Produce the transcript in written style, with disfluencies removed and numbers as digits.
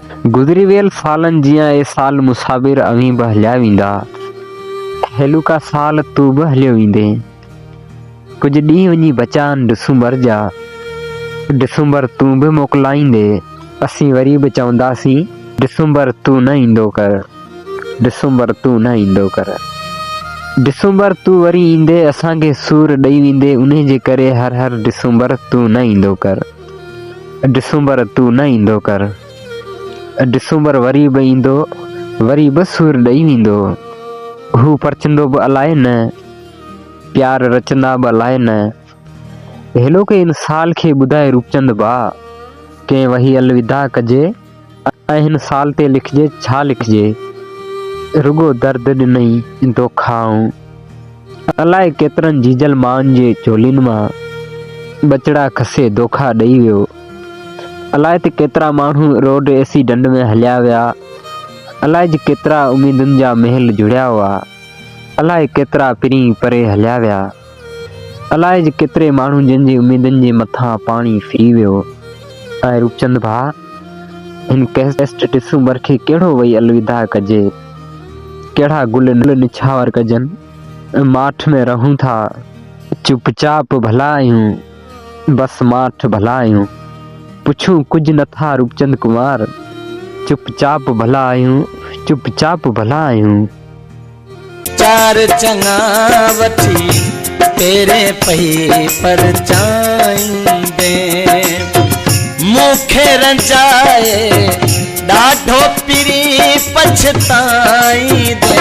गुज़री वियल सालन जियां ए साल मुसाबिर अवी बि हलिया वेंदा, हेलुका साल तू बि हलियो वेंदे। कुछ ॾींहं वञी बचा आहिनि डिसंबर जा, डिसंबर तू बि मोकिलाईंदे, असीं वरी बि चवंदासीं डिसंबर तू न ईंदो कर, डिसंबर तू न ईंदो कर। डिसंबर तू वरी ईंदे असांखे सूर ॾेई वेंदे, उन जे करे हर हर डिसंबर तू न ईंदो कर, डिसंबर तू न ईंदो कर। डिसंबर वरी बि ईंदो, वरी बि सूर ॾेई वेंदो। हू परचंदो बि अलाए न, प्यार रचंदा बि अलाए न। हेलो के इन साल खे ॿुधाए रूपचंद भाउ, कंहिं वही अलविदा कजे ऐं हिन साल ते लिखिजे छा लिखिजे, रुगो दर्द ॾिनई दोखाऊं। अलाए केतिरनि जीजल माउनि जे झोलियुनि मां बचड़ा खसे दोखा ॾेई वियो। अलाए त केतिरा माण्हू रोड एक्सीडेंट में हलिया विया, अलाए ज केतिरा उमेदुनि जा महल जुड़िया हुआ, अलाए केतिरा पिरी परे हलिया विया, अलाए ज केतिरे माण्हू जंहिंजी उमेदुनि जे मथां पाणी फिरी वियो। ऐं रूपचंद भाउ, हिन कैस्ट डिसंबर खे कहिड़ो वही अलविदा कजे, कहिड़ा गुल निछावर कजनि। माठ में रहूं था चुपचाप भला आहियूं, बस माठ भला आहियूं, पुछूं कुझु नथा रूपचंद कुमार, चुपचाप भला आहियूं, चुपचाप भला आहियूं। चार चङा वठी तेरे पई पर चाईंदे, मूंखे रंजाए ॾाढो पिरी पछताईंदे।